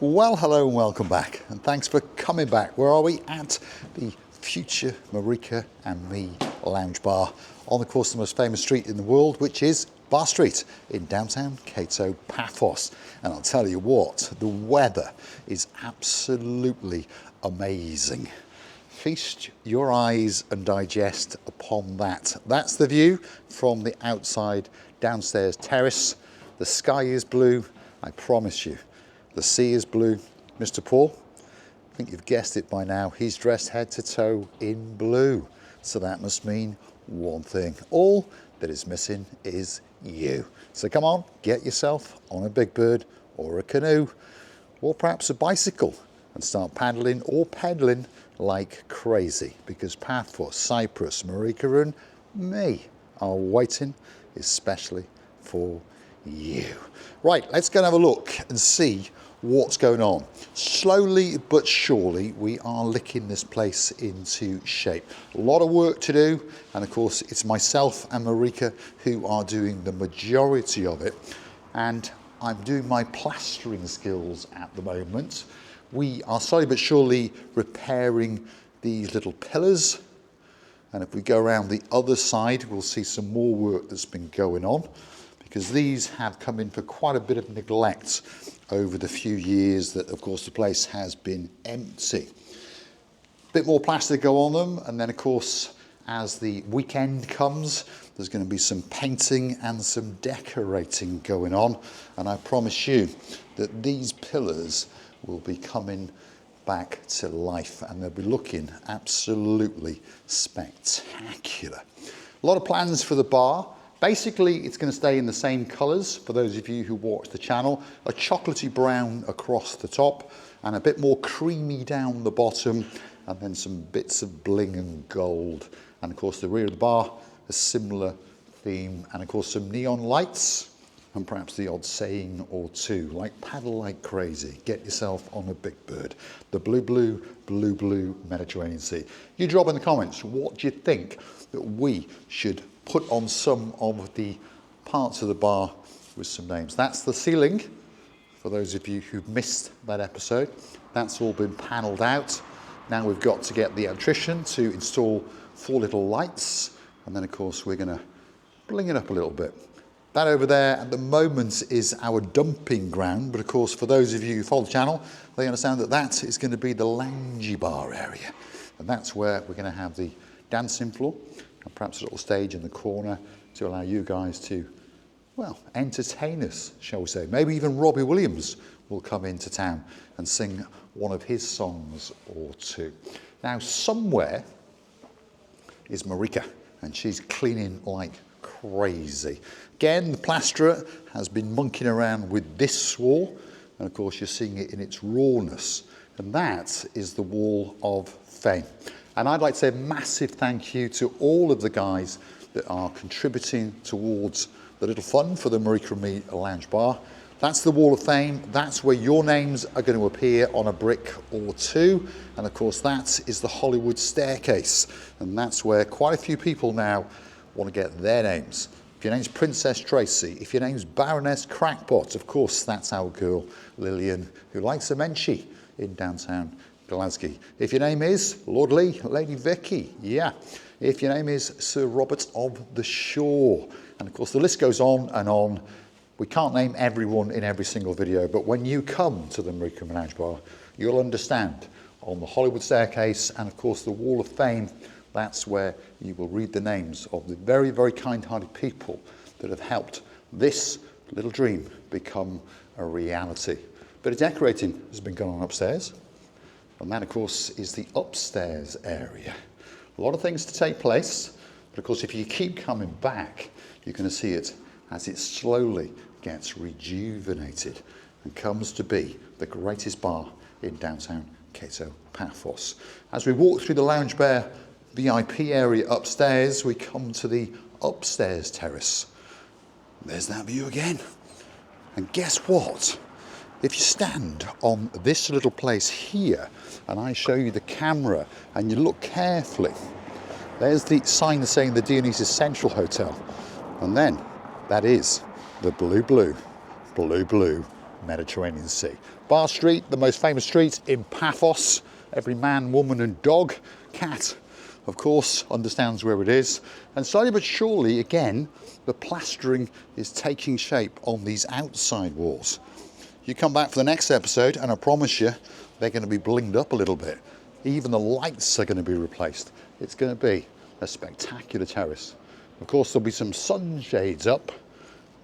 Well, hello and welcome back, and thanks for coming back. Where are we? At the future Marika and Me Lounge Bar on the course of the most famous street in the world, which is Bar Street in downtown Kato, Paphos. And I'll tell you what, the weather is absolutely amazing. Feast your eyes and digest upon that. That's the view from the outside downstairs terrace. The sky is blue, I promise you. The sea is blue. Mr. Paul, I think you've guessed it by now. He's dressed head to toe in blue. So that must mean one thing. All that is missing is you. So come on, get yourself on a big bird or a canoe or perhaps a bicycle and start paddling or pedaling like crazy, because Paphos, Cyprus, Marika and me are waiting especially for you. Right, let's go and have a look and see what's going on. Slowly but surely, we are licking this place into shape. A lot of work to do, and of course, it's myself and Marika who are doing the majority of it, and I'm doing my plastering skills at the moment. We are slowly but surely repairing these little pillars, and if we go around the other side, we'll see some more work that's been going on, because these have come in for quite a bit of neglect over the few years that, of course, the place has been empty. A bit more plaster to go on them, and then, of course, as the weekend comes, there's going to be some painting and some decorating going on, and I promise you that these pillars will be coming back to life, and they'll be looking absolutely spectacular. A lot of plans for the bar. Basically, it's going to stay in the same colours, for those of you who watch the channel, a chocolatey brown across the top and a bit more creamy down the bottom, and then some bits of bling and gold. And of course, the rear of the bar, a similar theme, and of course, some neon lights and perhaps the odd saying or two, like paddle like crazy, get yourself on a big bird. The blue, blue, blue, blue Mediterranean Sea. You drop in the comments, what do you think that we should put on some of the parts of the bar with some names? That's the ceiling, for those of you who've missed that episode. That's all been panelled out. Now we've got to get the electrician to install 4 little lights, and then of course we're going to bling it up a little bit. That over there at the moment is our dumping ground, but of course for those of you who follow the channel, they understand that that is going to be the loungy bar area, and that's where we're going to have the dancing floor and perhaps a little stage in the corner to allow you guys to, well, entertain us, shall we say. Maybe even Robbie Williams will come into town and sing one of his songs or two. Now, somewhere is Marika, and she's cleaning like crazy. Again, the plasterer has been monkeying around with this wall, and of course you're seeing it in its rawness, and that is the Wall of Fame. And I'd like to say a massive thank you to all of the guys that are contributing towards the little fund for the Marika and Me Lounge Bar. That's the Wall of Fame. That's where your names are going to appear on a brick or two. And of course, that is the Hollywood staircase. And that's where quite a few people now want to get their names. If your name's Princess Tracy, if your name's Baroness Crackpot, of course, that's our girl Lillian, who likes a menchie in downtown Glasgow. If your name is Lord Lee, Lady Vicky, yeah. If your name is Sir Robert of the Shore. And of course, the list goes on and on. We can't name everyone in every single video, but when you come to the Marika and Me Lounge Bar, you'll understand on the Hollywood staircase and of course the Wall of Fame, that's where you will read the names of the very, very kind-hearted people that have helped this little dream become a reality. Bit of decorating has been going on upstairs. And that, of course, is the upstairs area. A lot of things to take place, but of course, if you keep coming back, you're going to see it as it slowly gets rejuvenated and comes to be the greatest bar in downtown Kato, Paphos. As we walk through the lounge bar VIP area upstairs, we come to the upstairs terrace. There's that view again. And guess what? If you stand on this little place here, and I show you the camera, and you look carefully, there's the sign saying the Dionysus Central Hotel. And then that is the blue, blue, blue, blue Mediterranean Sea. Bar Street, the most famous street in Paphos. Every man, woman and dog, cat, of course, understands where it is. And slowly but surely, again, the plastering is taking shape on these outside walls. You come back for the next episode and I promise you, they're going to be blinged up a little bit. Even the lights are going to be replaced. It's going to be a spectacular terrace. Of course, there'll be some sunshades up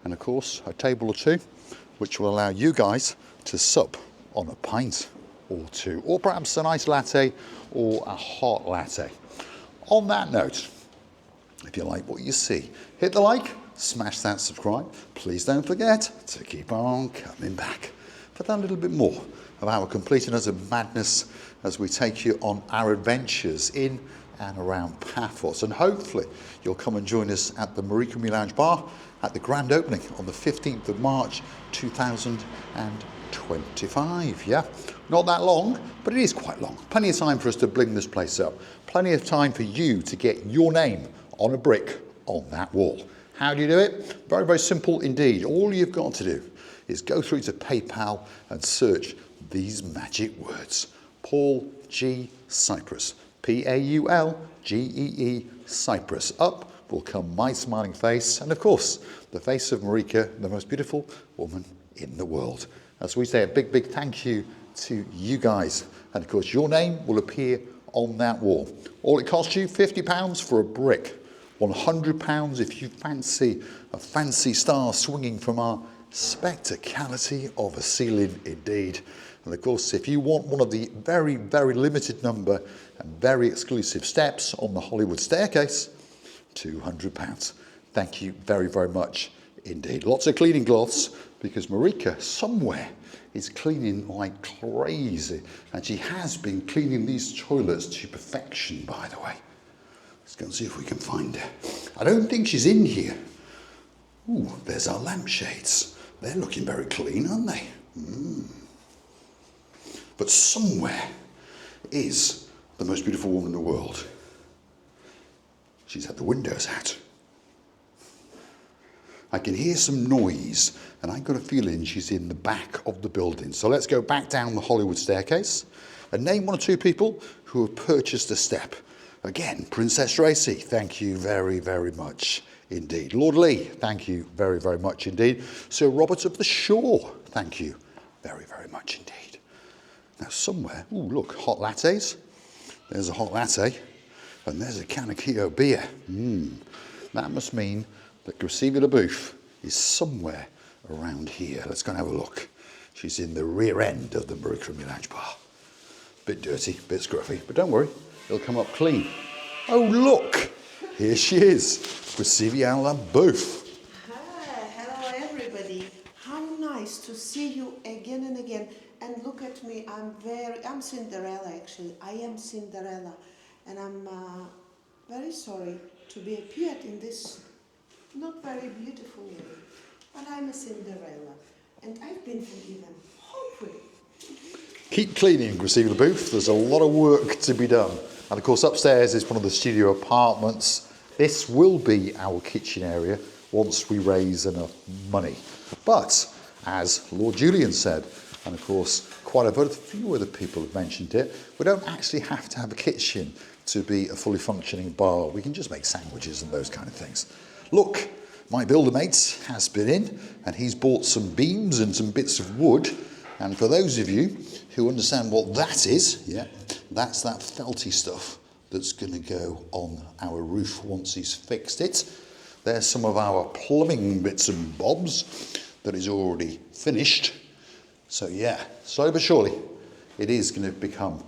and of course, a table or two, which will allow you guys to sup on a pint or two, or perhaps a nice latte or a hot latte. On that note, if you like what you see, hit the like, smash that subscribe. Please don't forget to keep on coming back for that little bit more of our complete and utter madness as we take you on our adventures in and around Paphos. And hopefully you'll come and join us at the Marika and Me Lounge Bar at the grand opening on the 15th of March 2025. Yeah, not that long, but it is quite long. Plenty of time for us to bling this place up. Plenty of time for you to get your name on a brick on that wall. How do you do it? Very, very simple indeed. All you've got to do is go through to PayPal and search these magic words. Paul G. Cyprus. Paulgee Cyprus. Up will come my smiling face and of course the face of Marika, the most beautiful woman in the world. As we say, a big, big thank you to you guys. And of course your name will appear on that wall. All it costs you, £50 for a brick. £100 if you fancy a fancy star swinging from our spectacality of a ceiling indeed. And of course, if you want one of the very, very limited number and very exclusive steps on the Hollywood staircase, £200. Thank you very, very much indeed. Lots of cleaning cloths because Marika somewhere is cleaning like crazy. And she has been cleaning these toilets to perfection, by the way. Let's go and see if we can find her. I don't think she's in here. Ooh, there's our lampshades. They're looking very clean, aren't they? But somewhere is the most beautiful woman in the world. She's had the windows out. I can hear some noise and I've got a feeling she's in the back of the building. So let's go back down the Hollywood staircase and name one or two people who have purchased a step. Again, Princess Tracy, thank you very, very much indeed. Lord Lee, thank you very, very much indeed. Sir Robert of the Shore, thank you very, very much indeed. Now somewhere, ooh, look, hot lattes. There's a hot latte and there's a can of Keto beer. That must mean that Graciela LaBouffe is somewhere around here. Let's go and have a look. She's in the rear end of the Marika and Me Lounge Bar. Bit dirty, bit scruffy, but don't worry, it'll come up clean. Oh look, here she is, Graciela LaBouffe. Hi, hello everybody. How nice to see you again and again. And look at me, I'm Cinderella actually. I am Cinderella. And I'm very sorry to be appeared in this not very beautiful way. But I'm a Cinderella. And I've been forgiven, hopefully. Keep cleaning, Graciela LaBouffe. There's a lot of work to be done. And of course upstairs is one of the studio apartments. This will be our kitchen area once we raise enough money. But as Lord Julian said, and of course quite a few other people have mentioned it, we don't actually have to have a kitchen to be a fully functioning bar. We can just make sandwiches and those kind of things. Look, my builder mate has been in and he's bought some beams and some bits of wood. And for those of you who understand what that is, yeah, that's that felty stuff that's going to go on our roof once he's fixed it. There's some of our plumbing bits and bobs that is already finished. So yeah, slowly but surely, it is going to become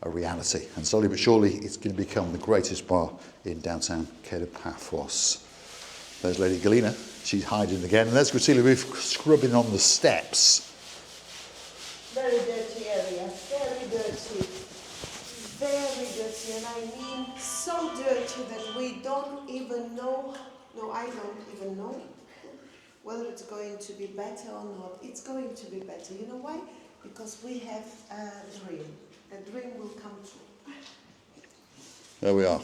a reality. And slowly but surely, it's going to become the greatest bar in downtown Paphos. There's Lady Galina. She's hiding again. And there's Graciela LaBouffe scrubbing on the steps. Very dirty area, very dirty. Very dirty, and I mean so dirty that we don't even know, no, I don't even know whether it's going to be better or not. It's going to be better. You know why? Because we have a dream. The dream will come true. There we are.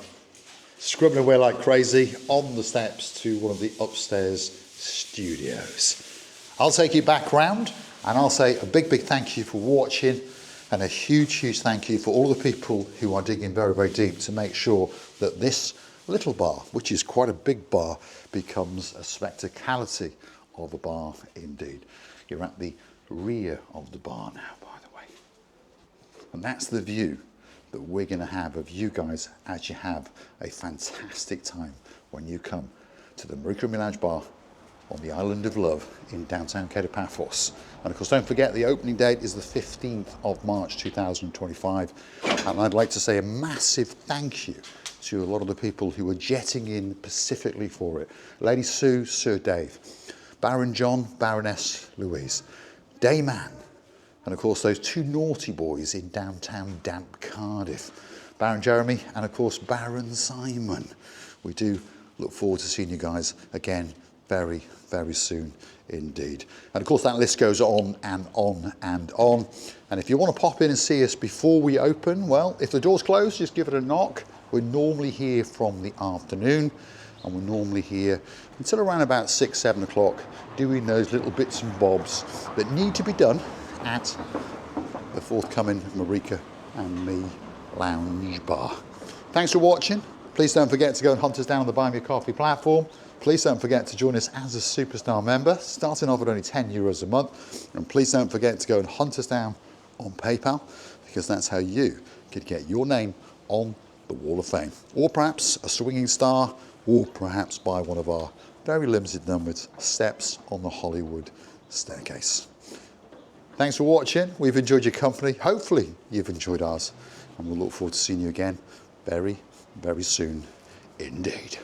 Scrubbing away like crazy on the steps to one of the upstairs studios. I'll take you back round and I'll say a big, big thank you for watching, and a huge, huge thank you for all the people who are digging very, very deep to make sure that this little bar, which is quite a big bar, becomes a spectacality of a bar indeed. You're at the rear of the bar now, by the way. And that's the view that we're going to have of you guys as you have a fantastic time when you come to the Marika and Me Lounge Bar on the Island of Love in downtown Cape Paphos. And of course, don't forget the opening date is the 15th of March 2025. And I'd like to say a massive thank you to a lot of the people who are jetting in specifically for it. Lady Sue, Sir Dave, Baron John, Baroness Louise, Dayman, and of course those two naughty boys in downtown damp Cardiff, Baron Jeremy and of course Baron Simon. We do look forward to seeing you guys again very, very soon indeed. And of course that list goes on and on and on. And if you want to pop in and see us before we open, well, if the door's closed, just give it a knock. We're normally here from the afternoon, and we're normally here until around about 6, 7 o'clock, doing those little bits and bobs that need to be done at the forthcoming Marika and Me Lounge Bar. Thanks for watching. Please don't forget to go and hunt us down on the Buy Me a Coffee platform. Please don't forget to join us as a Superstar member, starting off at only €10 a month. And please don't forget to go and hunt us down on PayPal, because that's how you could get your name on the Wall of Fame. Or perhaps a swinging star, or perhaps by one of our very limited numbered steps on the Hollywood staircase. Thanks for watching. We've enjoyed your company. Hopefully you've enjoyed ours. And we'll look forward to seeing you again very, very soon indeed.